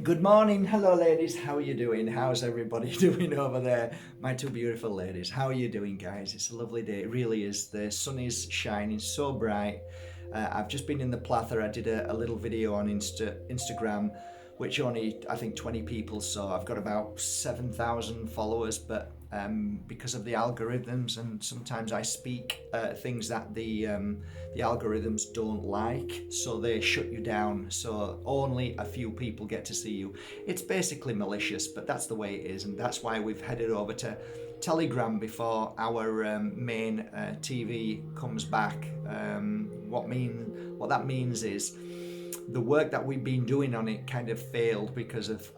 Good morning. Hello, ladies. How are you doing? How's everybody doing over there? My two beautiful ladies. How are you doing, guys? It's a lovely day. It really is. The sun is shining so bright. I've just been in the Plather. I did a little video on Instagram, which only, I think, 20 people saw. I've got about 7,000 followers, but because of the algorithms, and sometimes I speak things that the algorithms don't like, so they shut you down. So only a few people get to see you. It's basically malicious, but that's the way it is, and that's why we've headed over to Telegram before our main TV comes back. What that means is the work that we've been doing on it kind of failed because of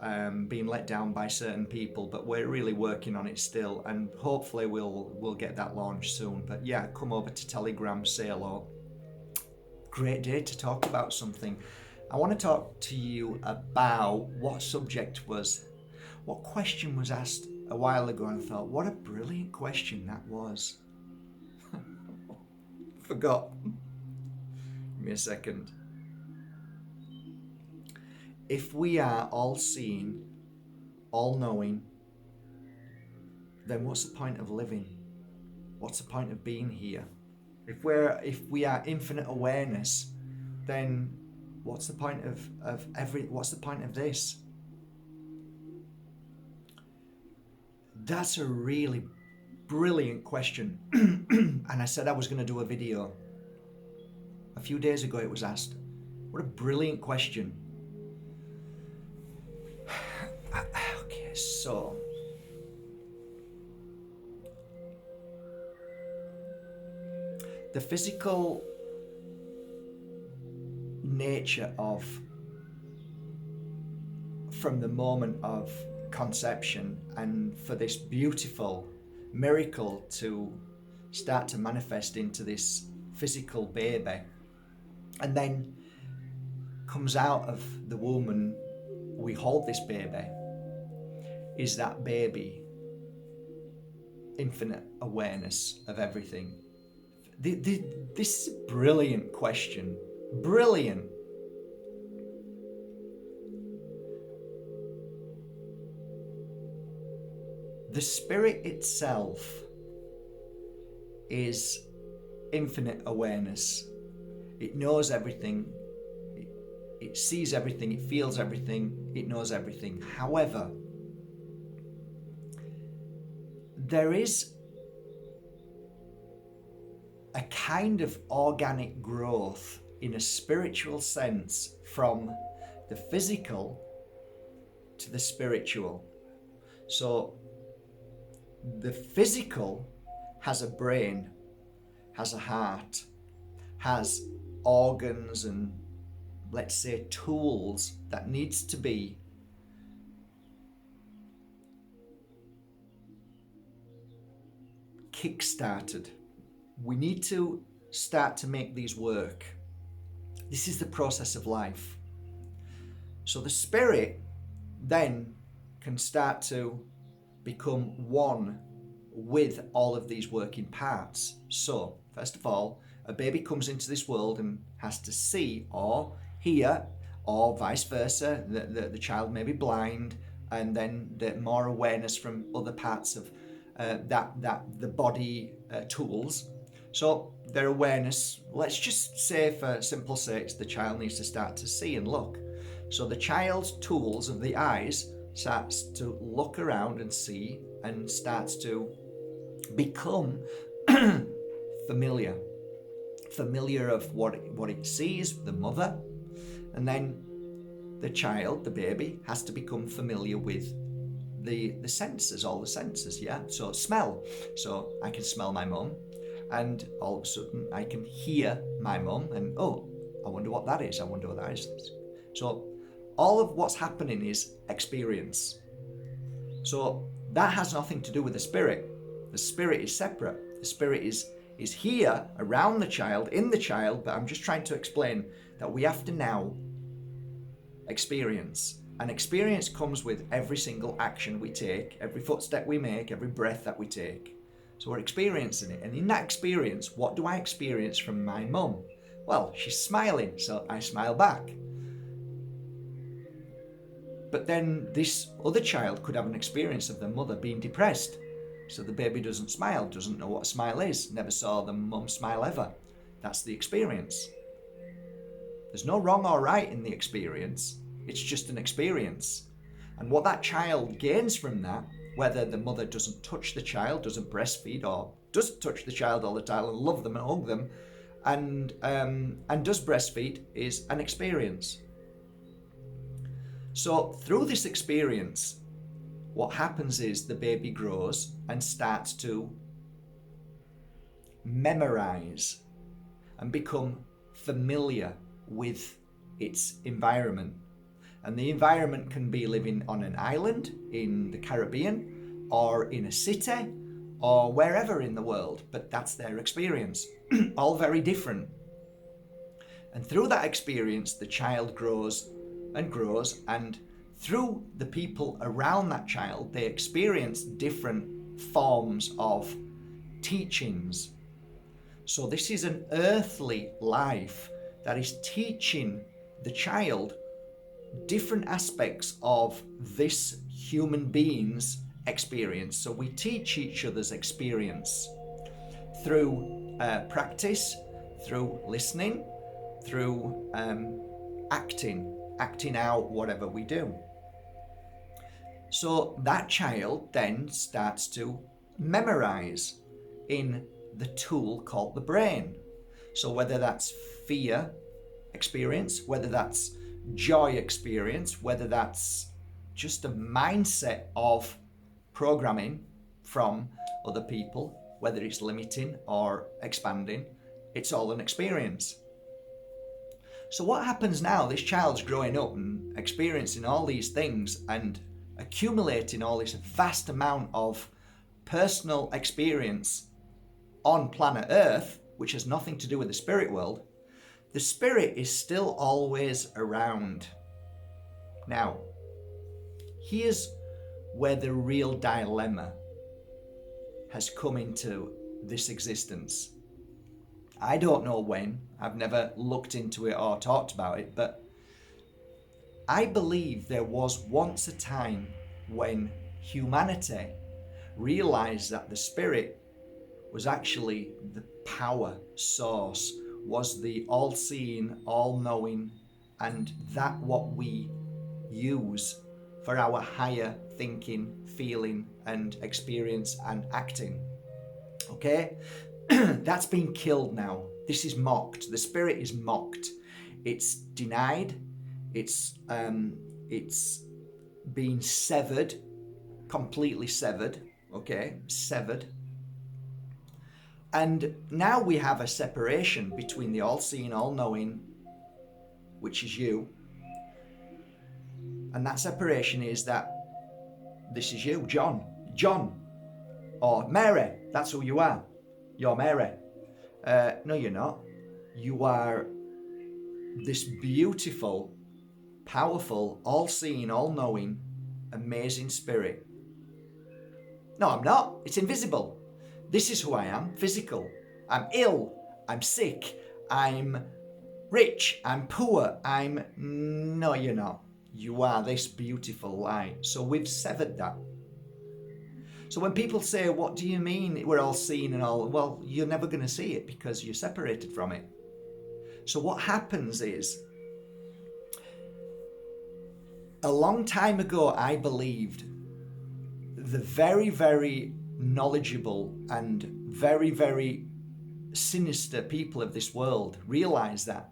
being let down by certain people, but we're really working on it still, and hopefully we'll get that launched soon. But yeah, come over to Telegram, say hello. Great day to talk about something. I want to talk to you about what question was asked a while ago, and I thought, what a brilliant question that was. Forgot. Give me a second. If we are all seeing, all knowing, then what's the point of living? What's the point of being here? If we are infinite awareness, then what's the point what's the point of this? That's a really brilliant question. And I said I was going to do a video. A few days ago it was asked. What a brilliant question. Okay, so the physical nature from the moment of conception, and for this beautiful miracle to start to manifest into this physical baby, and then comes out of the womb and we hold this baby, is that baby infinite awareness of everything? This is a brilliant question. Brilliant. The spirit itself is infinite awareness. It knows everything. It sees everything. It feels everything. It knows everything. However, there is a kind of organic growth in a spiritual sense from the physical to the spiritual. So the physical has a brain, has a heart, has organs and, let's say, tools that needs to be kick-started. We need to start to make these work. This is the process of life. So the spirit then can start to become one with all of these working parts. So, first of all, a baby comes into this world and has to see or hear, or vice versa. The child may be blind, and then the more awareness from other parts of the body tools. So their awareness, let's just say for simple sakes, the child needs to start to see and look. So the child's tools of the eyes starts to look around and see, and starts to become familiar of what it sees, the mother, and then the child, the baby, has to become familiar with the senses, all the senses, yeah? So smell. So I can smell my mum, and all of a sudden I can hear my mum, and oh, I wonder what that is. I wonder what that is. So all of what's happening is experience. So that has nothing to do with the spirit. The spirit is separate. The spirit is here around the child, in the child, but I'm just trying to explain that we have to now experience. And experience comes with every single action we take, every footstep we make, every breath that we take. So we're experiencing it. And in that experience, what do I experience from my mum? Well, she's smiling, so I smile back. But then this other child could have an experience of the mother being depressed. So the baby doesn't smile, doesn't know what a smile is, never saw the mum smile ever. That's the experience. There's no wrong or right in the experience. It's just an experience. And what that child gains from that, whether the mother doesn't touch the child, doesn't breastfeed, or does touch the child all the time and love them and hug them, and does breastfeed, is an experience. So through this experience, what happens is the baby grows and starts to memorize and become familiar with its environment. And the environment can be living on an island in the Caribbean or in a city or wherever in the world, but that's their experience. All very different. And through that experience, the child grows and grows, and through the people around that child, they experience different forms of teachings. So this is an earthly life that is teaching the child different aspects of this human being's experience. So we teach each other's experience through practice, through listening, through acting out whatever we do. So that child then starts to memorize in the tool called the brain. So whether that's fear experience, whether that's joy experience, whether that's just a mindset of programming from other people, whether it's limiting or expanding, it's all an experience. So what happens now? This child's growing up and experiencing all these things and accumulating all this vast amount of personal experience on planet Earth, which has nothing to do with the spirit world. The spirit is still always around. Now, here's where the real dilemma has come into this existence. I don't know when, I've never looked into it or talked about it, but I believe there was once a time when humanity realized that the spirit was actually the power source, was the all-seeing, all-knowing, and that what we use for our higher thinking, feeling, and experience and acting. Okay? That's been killed now. This is mocked. The spirit is mocked. It's denied. It's been severed, completely severed. Okay? Severed. And now we have a separation between the all-seeing, all-knowing, which is you. And that separation is that this is you, John, or Mary. That's who you are. You're Mary. No, you're not. You are this beautiful, powerful, all-seeing, all-knowing, amazing spirit. No, I'm not. It's invisible. This is who I am, physical. I'm ill. I'm sick. I'm rich. I'm poor. No, you're not. You are this beautiful light. So we've severed that. So when people say, what do you mean we're all seen and all? Well, you're never going to see it because you're separated from it. So what happens is, a long time ago, I believed the very, very knowledgeable and very, very sinister people of this world realize that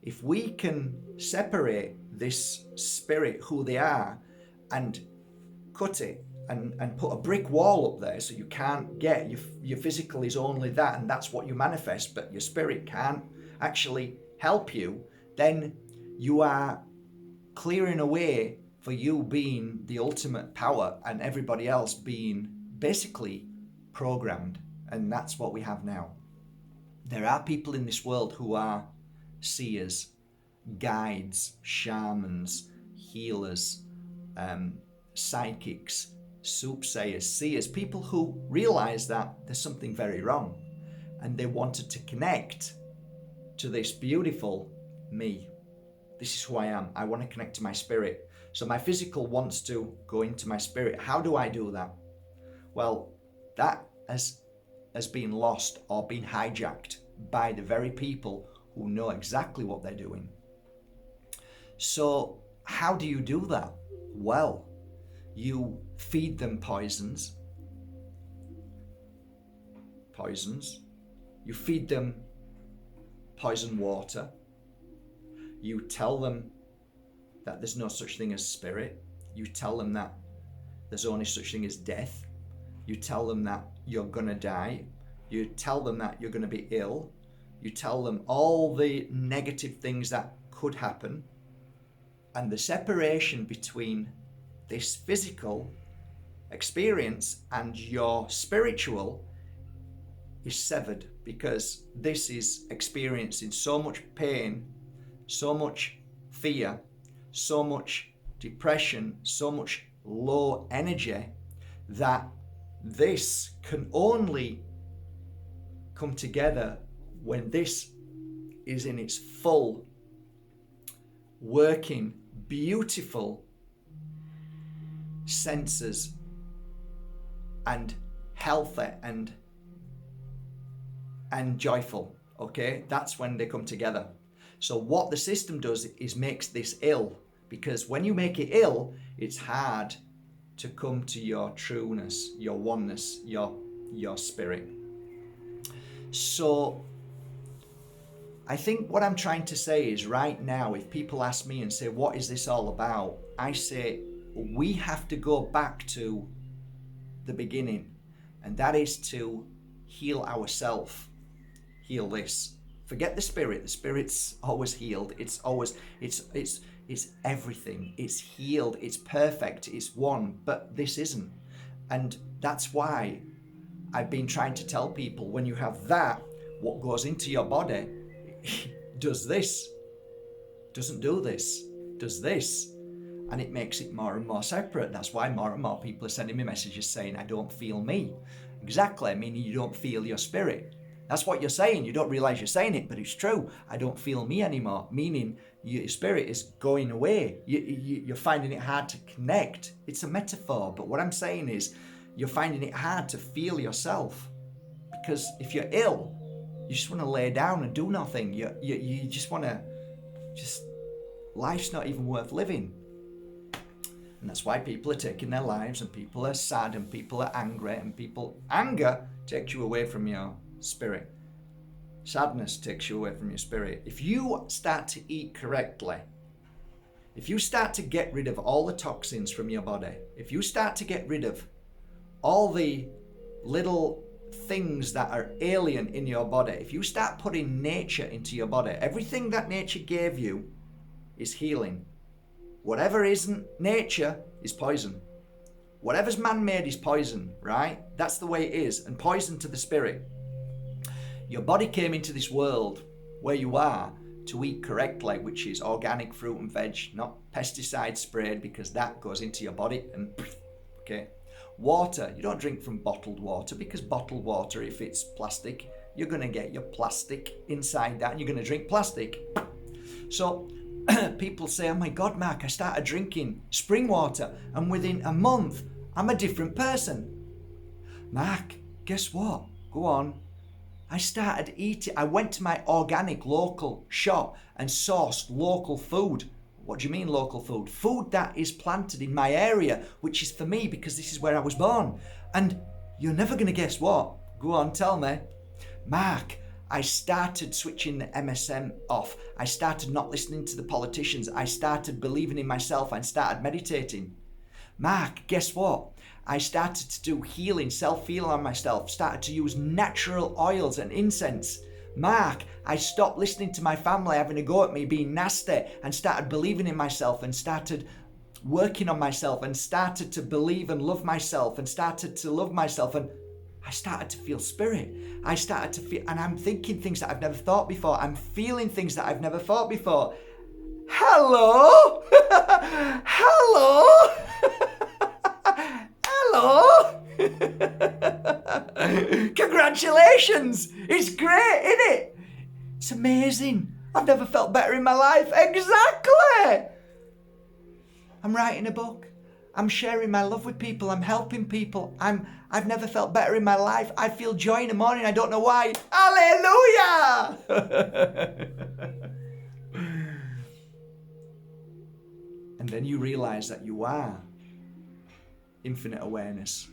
if we can separate this spirit, who they are, and cut it and put a brick wall up there so you can't get, your physical is only that and that's what you manifest, but your spirit can't actually help you, then you are clearing a way for you being the ultimate power and everybody else being basically programmed. And that's what we have now. There are people in this world who are seers, guides, shamans, healers, psychics, soothsayers, seers, people who realize that there's something very wrong and they wanted to connect to this beautiful me, This is who I am. I want to connect to my spirit. So my physical wants to go into my spirit. How do I do that? Well, that has been lost or been hijacked by the very people who know exactly what they're doing. So how do you do that? Well, you feed them poisons. You feed them poison water. You tell them that there's no such thing as spirit. You tell them that there's only such thing as death. You tell them that you're gonna die. You tell them that you're gonna be ill. You tell them all the negative things that could happen. And the separation between this physical experience and your spiritual is severed, because this is experiencing so much pain, so much fear, so much depression, so much low energy, that this can only come together when this is in its full working, beautiful senses and healthy and joyful. Okay, that's when they come together. So what the system does is makes this ill, because when you make it ill, it's hard to come to your trueness, your oneness, your spirit. So I think what I'm trying to say is, right now, if people ask me and say, what is this all about? I say, we have to go back to the beginning, and that is to heal ourselves. Heal this. Forget the spirit. The spirit's always healed. It's always, it's everything. It's healed. It's perfect. It's one. But this isn't. And that's why I've been trying to tell people, when you have that, what goes into your body does this, doesn't do this, does this. And it makes it more and more separate. That's why more and more people are sending me messages saying, I don't feel me. Exactly, meaning you don't feel your spirit. That's what you're saying. You don't realize you're saying it, but it's true. I don't feel me anymore, meaning your spirit is going away. You're finding it hard to connect. It's a metaphor, but what I'm saying is you're finding it hard to feel yourself. Because if you're ill, you just want to lay down and do nothing. You just want to, life's not even worth living. And that's why people are taking their lives, and people are sad, and people are angry, and anger takes you away from your spirit. Sadness takes you away from your spirit. If you start to eat correctly, if you start to get rid of all the toxins from your body, if you start to get rid of all the little things that are alien in your body, if you start putting nature into your body, everything that nature gave you is healing. Whatever isn't nature is poison. Whatever's man-made is poison, right? That's the way it is, and poison to the spirit. Your body came into this world where you are to eat correctly, which is organic fruit and veg, not pesticide sprayed, because that goes into your body and okay. Water, you don't drink from bottled water, because bottled water, if it's plastic, you're going to get your plastic inside that and you're going to drink plastic. So people say, oh my God, Mark, I started drinking spring water and within a month, I'm a different person. Mark, guess what? Go on. I started eating. I went to my organic local shop and sourced local food. What do you mean local food? Food that is planted in my area, which is for me, because this is where I was born. And you're never going to guess what. Go on, tell me. Mark, I started switching the MSM off. I started not listening to the politicians. I started believing in myself and started meditating. Mark, guess what? I started to do healing, self-healing on myself, started to use natural oils and incense. Mark, I stopped listening to my family having a go at me, being nasty, and started believing in myself and started working on myself and started to believe and love myself and started to love myself, and I started to feel spirit. I started to feel, and I'm thinking things that I've never thought before. I'm feeling things that I've never thought before. Hello? Hello? Hello? Congratulations! It's great, isn't it? It's amazing. I've never felt better in my life. Exactly. I'm writing a book. I'm sharing my love with people. I'm helping people. I've never felt better in my life. I feel joy in the morning. I don't know why. Hallelujah. And then you realize that you are infinite awareness.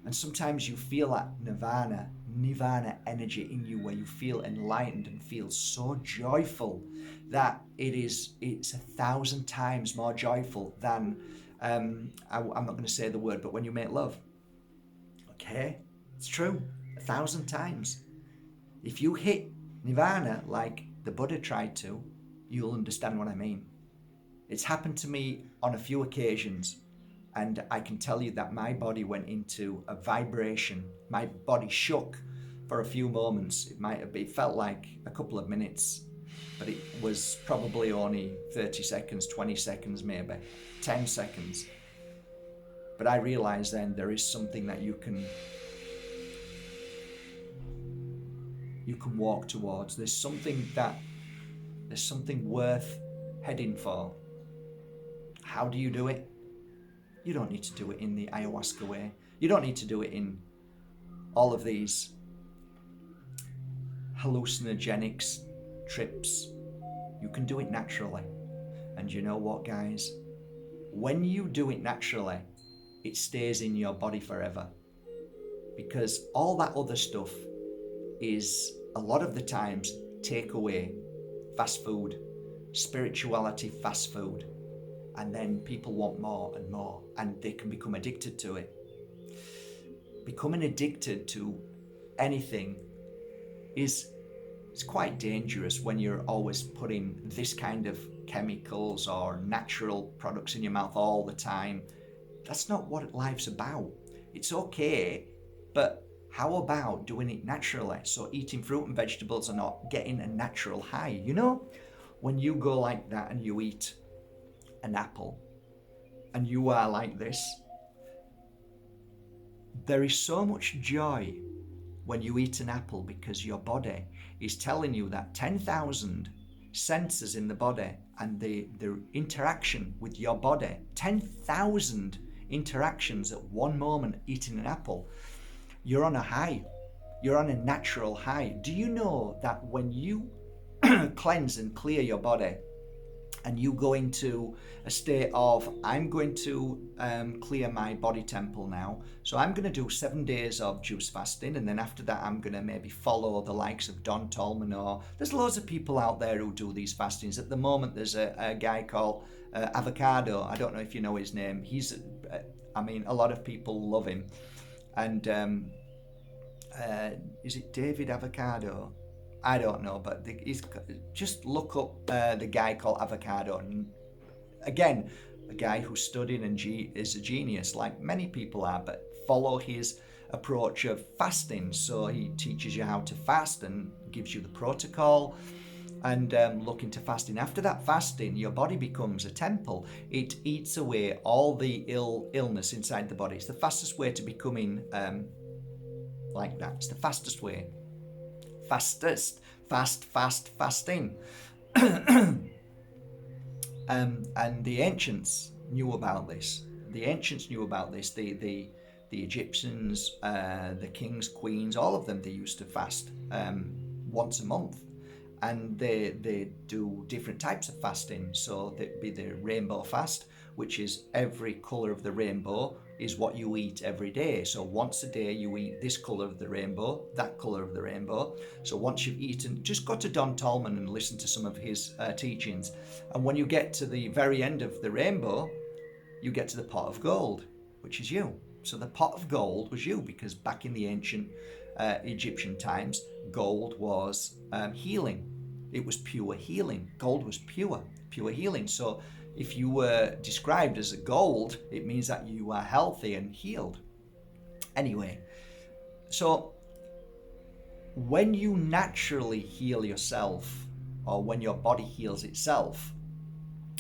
And sometimes you feel that nirvana energy in you, where you feel enlightened and feel so joyful that it's 1,000 times more joyful than, I'm not going to say the word, but when you make love. Okay, it's true, 1,000 times. If you hit nirvana like the Buddha tried to, you'll understand what I mean. It's happened to me on a few occasions. And I can tell you that my body went into a vibration. My body shook for a few moments. It felt like a couple of minutes, but it was probably only 30 seconds, 20 seconds, maybe 10 seconds. But I realized then there is something that you can walk towards. There's something worth heading for. How do you do it? You don't need to do it in the ayahuasca way. You don't need to do it in all of these hallucinogenics trips. You can do it naturally. And you know what, guys? When you do it naturally, it stays in your body forever. Because all that other stuff is, a lot of the times, takeaway, fast food, spirituality, fast food. And then people want more and more, and they can become addicted to it. Becoming addicted to anything is quite dangerous when you're always putting this kind of chemicals or natural products in your mouth all the time. That's not what life's about. It's okay, but how about doing it naturally? So eating fruit and vegetables and not getting a natural high. You know, when you go like that and you eat an apple and you are like this, there is so much joy when you eat an apple, because your body is telling you that 10,000 senses in the body and the interaction with your body, 10,000 interactions at one moment eating an apple, you're on a high. You're on a natural high. Do you know that when you cleanse and clear your body, and you go into a state of, I'm going to clear my body temple now. So I'm going to do 7 days of juice fasting. And then after that, I'm going to maybe follow the likes of Don Tolman, or there's loads of people out there who do these fastings. At the moment, there's a guy called Avocado. I don't know if you know his name. A lot of people love him. And is it David Avocado? I don't know, but just look up the guy called Avocado. And again, a guy who's studying and is a genius, like many people are, but follow his approach of fasting. So he teaches you how to fast and gives you the protocol, and look into fasting. After that fasting, your body becomes a temple. It eats away all the illness inside the body. It's the fastest way to becoming like that. It's the fastest way. Fasting. And the ancients knew about this. The Egyptians, the kings, queens, all of them, they used to fast once a month. And they do different types of fasting. So there'd be the rainbow fast, which is every colour of the rainbow is what you eat every day. So once a day you eat this colour of the rainbow, that colour of the rainbow. So once you've eaten, just go to Don Tolman and listen to some of his teachings. And when you get to the very end of the rainbow, you get to the pot of gold, which is you. So the pot of gold was you, because back in the ancient Egyptian times, gold was healing. It was pure healing. Gold was pure healing. So if you were described as a gold, it means that you are healthy and healed. Anyway, so when you naturally heal yourself, or when your body heals itself,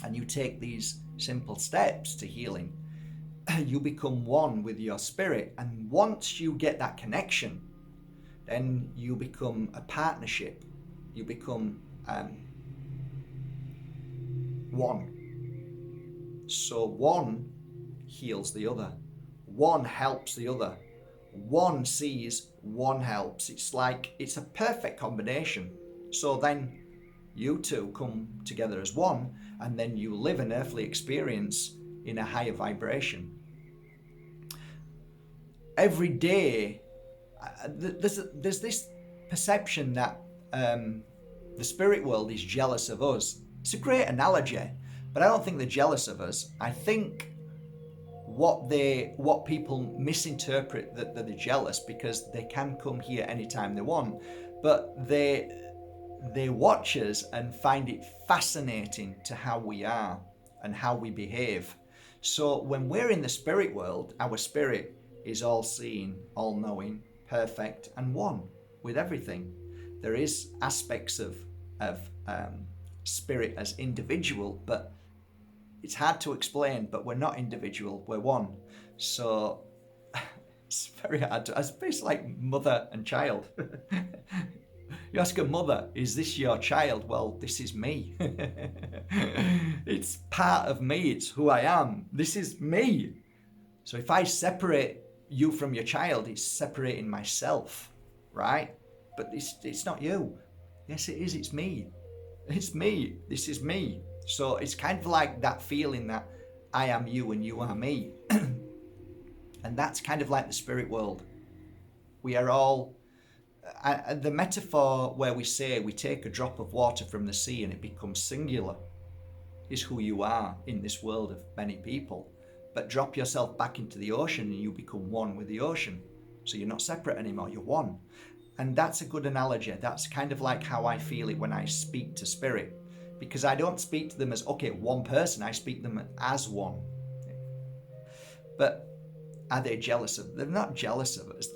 and you take these simple steps to healing, you become one with your spirit. And once you get that connection, then you become a partnership. You become one. So one heals the other. One helps the other. One sees, one helps. It's a perfect combination. So then you two come together as one, and then you live an earthly experience in a higher vibration. Every day, there's this perception that the spirit world is jealous of us. It's a great analogy, but I don't think they're jealous of us. I think what people misinterpret that they're jealous because they can come here anytime they want, but they watch us and find it fascinating to how we are and how we behave. So when we're in the spirit world, our spirit is all seeing, all knowing, perfect, and one with everything. There is aspects of spirit as individual, but it's hard to explain. But we're not individual, we're one. So it's very hard to. It's like mother and child. You ask a mother, is this your child? Well, this is me. It's part of me. It's who I am. This is me. So if I separate you from your child, it's separating myself, right? But it's not you. Yes, it is. It's me. It's me. This is me. So it's kind of like that feeling that I am you and you are me. And that's kind of like the spirit world. We are all... the metaphor where we say we take a drop of water from the sea and it becomes singular is who you are in this world of many people. But drop yourself back into the ocean and you become one with the ocean. So you're not separate anymore, you're one. And that's a good analogy. That's kind of like how I feel it when I speak to spirit. Because I don't speak to them as, okay, one person, I speak to them as one. But are they jealous of? They're not jealous of us.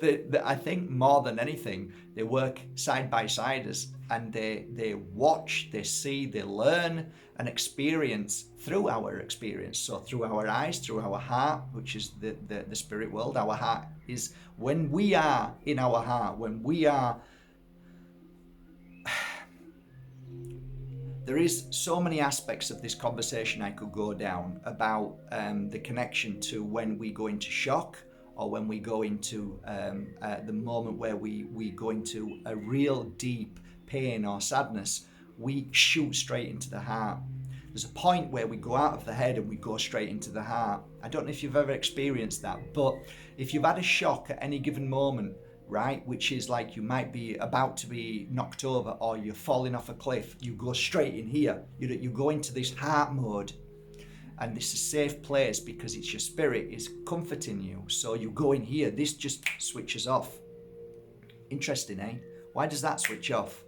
I think more than anything, they work side by side us, and they watch, they see, they learn and experience through our experience. So through our eyes, through our heart, which is the spirit world. Our heart is when we are in our heart, when we are... There is so many aspects of this conversation I could go down about the connection to when we go into shock, or when we go into the moment where we go into a real deep pain or sadness. We shoot straight into the heart. There's a point where we go out of the head and we go straight into the heart. I don't know if you've ever experienced that, but if you've had a shock at any given moment, right, which is like you might be about to be knocked over or you're falling off a cliff, you go straight in here. You go into this heart mode, and this is a safe place because it's your spirit is comforting you. So you go in here, this just switches off. Interesting, eh? Why does that switch off?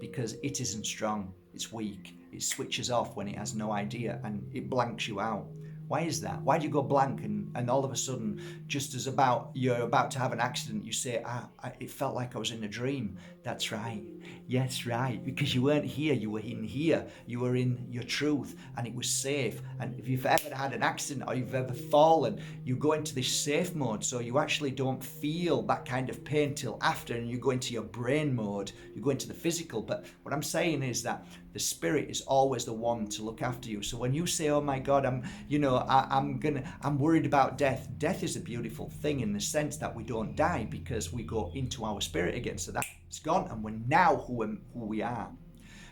Because it isn't strong, it's weak. It switches off when it has no idea and it blanks you out. Why is that? Why do you go blank and all of a sudden, just as you're about to have an accident, you say, it felt like I was in a dream. That's right. Yes, right. Because you weren't here, you were in here. You were in your truth and it was safe. And if you've ever had an accident or you've ever fallen, you go into this safe mode. So you actually don't feel that kind of pain till after, and you go into your brain mode. You go into the physical. But what I'm saying is that the spirit is always the one to look after you. So when you say, oh my God, I'm worried about death. Death is a beautiful thing in the sense that we don't die because we go into our spirit again. So that's gone and we're now who we are.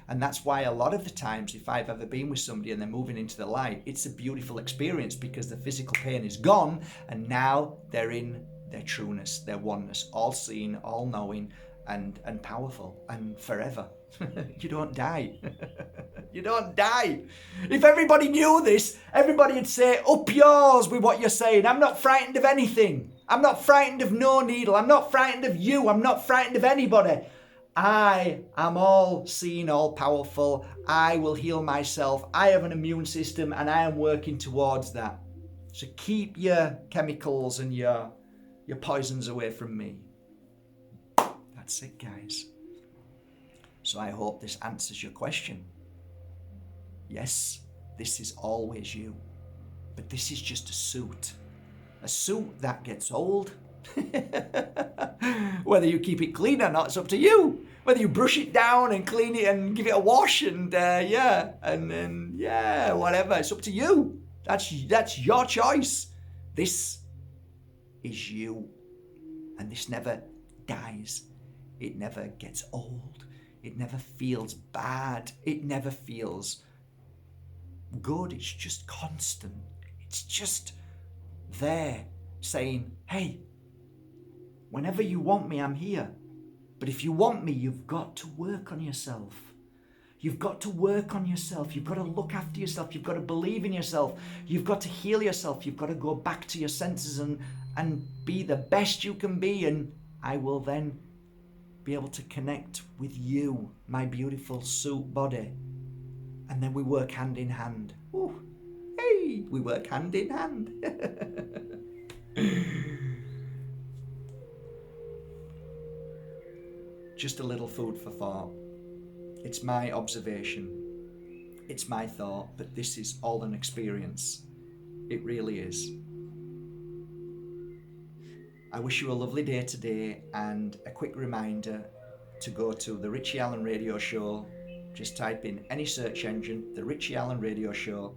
And that's why a lot of the times, if I've ever been with somebody and they're moving into the light, it's a beautiful experience because the physical pain is gone and now they're in their trueness, their oneness, all seeing, all knowing, and powerful and forever. You don't die. You don't die. If everybody knew this, everybody would say, up yours with what you're saying. I'm not frightened of anything. I'm not frightened of no needle. I'm not frightened of you. I'm not frightened of anybody. I am all seeing, all powerful. I will heal myself. I have an immune system and I am working towards that. So keep your chemicals and your poisons away from me. That's it, guys. So I hope this answers your question. Yes, this is always you, but this is just a suit that gets old Whether you keep it clean or not, it's up to you. Whether you brush it down and clean it and give it a wash and whatever, it's up to you. That's your choice. This is you, and this never dies. It never gets old. It never feels bad. It never feels good. It's just constant. It's just there saying, hey, whenever you want me, I'm here. But if you want me, you've got to work on yourself. You've got to work on yourself. You've got to look after yourself. You've got to believe in yourself. You've got to heal yourself. You've got to go back to your senses and be the best you can be. And I will then be able to connect with you, my beautiful suit body. And then we work hand in hand. Ooh, hey, we work hand in hand. Just a little food for thought. It's my observation. It's my thought, but this is all an experience. It really is. I wish you a lovely day today, and a quick reminder to go to the Richie Allen Radio Show. Just type in any search engine, the Richie Allen Radio Show.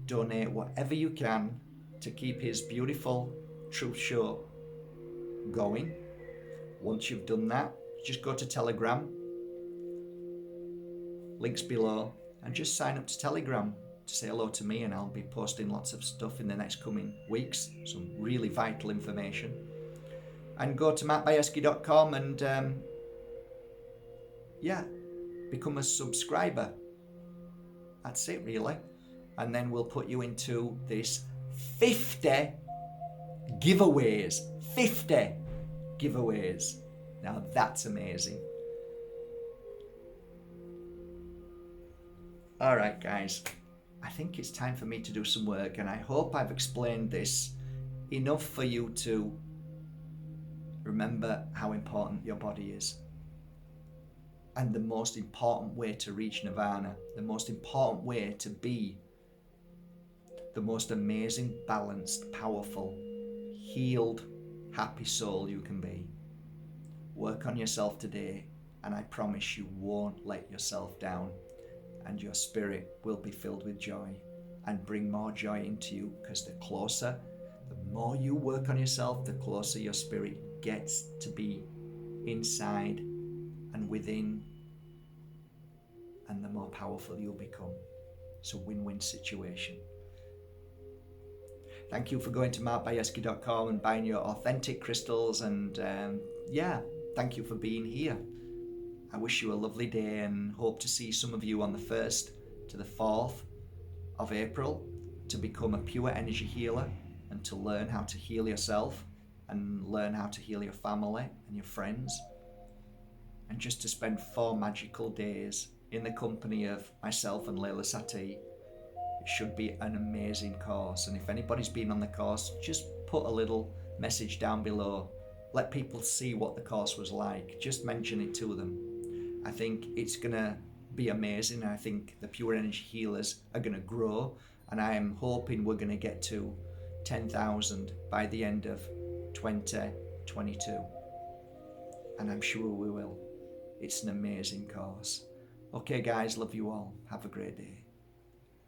Donate whatever you can to keep his beautiful truth show going. Once you've done that, just go to Telegram, links below, and just sign up to Telegram to say hello to me, and I'll be posting lots of stuff in the next coming weeks, some really vital information. And go to mattbajerski.com and become a subscriber. That's it, really. And then we'll put you into this 50 giveaways. 50 giveaways. Now that's amazing. All right, guys. I think it's time for me to do some work, and I hope I've explained this enough for you to remember how important your body is. And the most important way to reach nirvana, the most important way to be the most amazing, balanced, powerful, healed, happy soul you can be. Work on yourself today, and I promise you won't let yourself down, and your spirit will be filled with joy and bring more joy into you, because the more you work on yourself, the closer your spirit gets to be inside and within, and the more powerful you'll become. It's a win-win situation. Thank you for going to mattbajerski.com and buying your authentic crystals, and thank you for being here. I wish you a lovely day, and hope to see some of you on the 1st to the 4th of April to become a pure energy healer and to learn how to heal yourself and learn how to heal your family and your friends, and just to spend 4 magical days in the company of myself and Layla Satie. It should be an amazing course, and if anybody's been on the course, just put a little message down below. Let people see what the course was like. Just mention it to them. I think it's gonna be amazing. I think the pure energy healers are gonna grow, and I am hoping we're gonna get to 10,000 by the end of 2022. And I'm sure we will. It's an amazing course. Okay guys, love you all. Have a great day.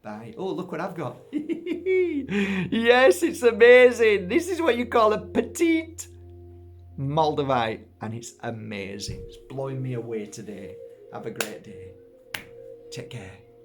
Bye. Oh, look what I've got. Yes, it's amazing. This is what you call a petite Moldavite, and it's amazing. It's blowing me away today. Have a great day. Take care.